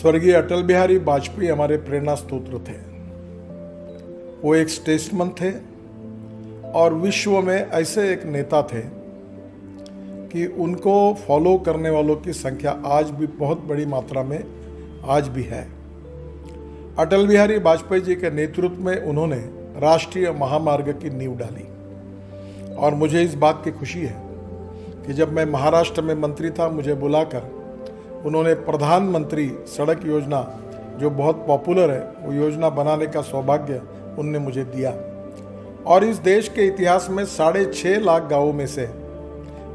स्वर्गीय अटल बिहारी वाजपेयी हमारे प्रेरणा स्रोत थे। वो एक स्टेट्समैन थे और विश्व में ऐसे एक नेता थे कि उनको फॉलो करने वालों की संख्या आज भी बहुत बड़ी मात्रा में आज भी है। अटल बिहारी वाजपेयी जी के नेतृत्व में उन्होंने राष्ट्रीय महामार्ग की नींव डाली और मुझे इस बात की खुशी है कि जब मैं महाराष्ट्र में मंत्री था, मुझे बुलाकर उन्होंने प्रधानमंत्री सड़क योजना, जो बहुत पॉपुलर है, वो योजना बनाने का सौभाग्य उनने मुझे दिया। और इस देश के इतिहास में 6.5 लाख गांवों में से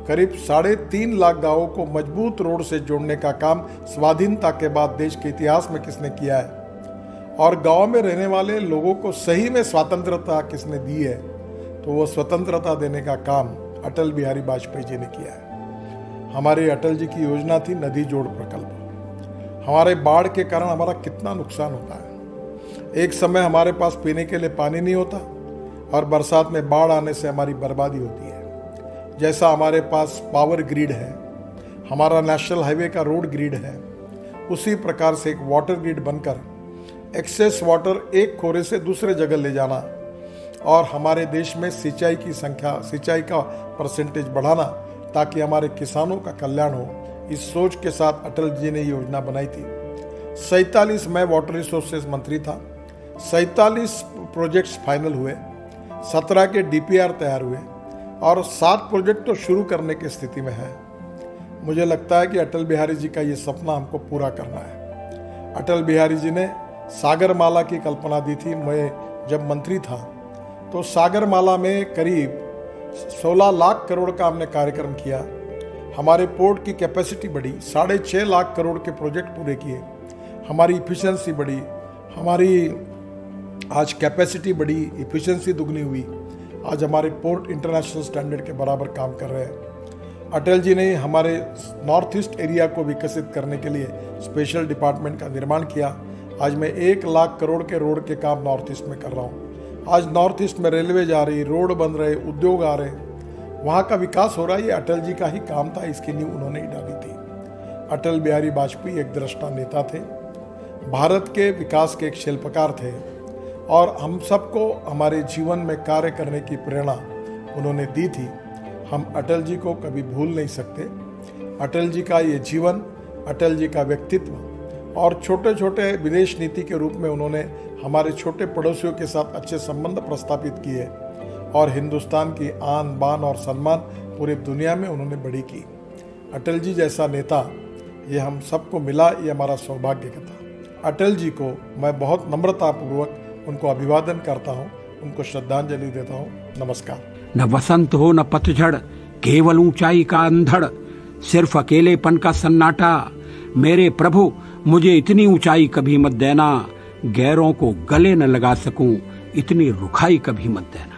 करीब 3.5 लाख गांवों को मजबूत रोड से जोड़ने का काम स्वाधीनता के बाद देश के इतिहास में किसने किया है और गांव में रहने वाले लोगों को सही में स्वतंत्रता किसने दी है, तो वो स्वतंत्रता देने का काम अटल बिहारी वाजपेयी जी ने किया है। हमारे अटल जी की योजना थी नदी जोड़ प्रकल्प। हमारे बाढ़ के कारण हमारा कितना नुकसान होता है। एक समय हमारे पास पीने के लिए पानी नहीं होता और बरसात में बाढ़ आने से हमारी बर्बादी होती है। जैसा हमारे पास पावर ग्रिड है, हमारा नेशनल हाईवे का रोड ग्रिड है, उसी प्रकार से एक वाटर ग्रिड बनकर एक्सेस वाटर एक खोरे से दूसरे जगह ले जाना और हमारे देश में सिंचाई की संख्या, सिंचाई का परसेंटेज बढ़ाना ताकि हमारे किसानों का कल्याण हो, इस सोच के साथ अटल जी ने योजना बनाई थी। 47 में वाटर रिसोर्सेज मंत्री था। 47 प्रोजेक्ट्स फाइनल हुए, 17 के डीपीआर तैयार हुए और 7 प्रोजेक्ट तो शुरू करने की स्थिति में है। मुझे लगता है कि अटल बिहारी जी का ये सपना हमको पूरा करना है। अटल बिहारी जी ने सागरमाला की कल्पना दी थी। मैं जब मंत्री था तो सागरमाला में करीब 16 लाख करोड़ का हमने कार्यक्रम किया। हमारे पोर्ट की कैपेसिटी बढ़ी, 6.5 लाख करोड़ के प्रोजेक्ट पूरे किए, हमारी इफिशिएंसी बढ़ी, हमारी आज कैपेसिटी बढ़ी, इफिशिएंसी दुगनी हुई। आज हमारे पोर्ट इंटरनेशनल स्टैंडर्ड के बराबर काम कर रहे हैं। अटल जी ने हमारे नॉर्थ ईस्ट एरिया को विकसित करने के लिए स्पेशल डिपार्टमेंट का निर्माण किया। आज मैं 1 लाख करोड़ के रोड के काम नॉर्थ ईस्ट में कर रहा हूँ। आज नॉर्थ ईस्ट में रेलवे जा रही, रोड बन रहे, उद्योग आ रहे, वहाँ का विकास हो रहा है। ये अटल जी का ही काम था, इसकी नींव उन्होंने ही डाली थी। अटल बिहारी वाजपेयी एक दृष्टा नेता थे, भारत के विकास के एक शिल्पकार थे और हम सबको हमारे जीवन में कार्य करने की प्रेरणा उन्होंने दी थी। हम अटल जी को कभी भूल नहीं सकते। अटल जी का ये जीवन, अटल जी का व्यक्तित्व और छोटे छोटे विदेश नीति के रूप में उन्होंने हमारे छोटे पड़ोसियों के साथ अच्छे संबंध प्रस्तापित किए और हिंदुस्तान की आन बान और सम्मान पूरी दुनिया में उन्होंने बड़ी की। अटल जी जैसा नेता ये हम सबको मिला, ये हमारा सौभाग्य था। अटल जी को मैं बहुत नम्रतापूर्वक उनको अभिवादन करता हूँ, उनको श्रद्धांजलि देता हूँ। नमस्कार। न वसंत हो न पतझड़, केवल ऊंचाई का अंधड़, सिर्फ अकेलेपन का सन्नाटा। मेरे प्रभु मुझे इतनी ऊंचाई कभी मत देना, गैरों को गले न लगा सकूं, इतनी रुखाई कभी मत देना।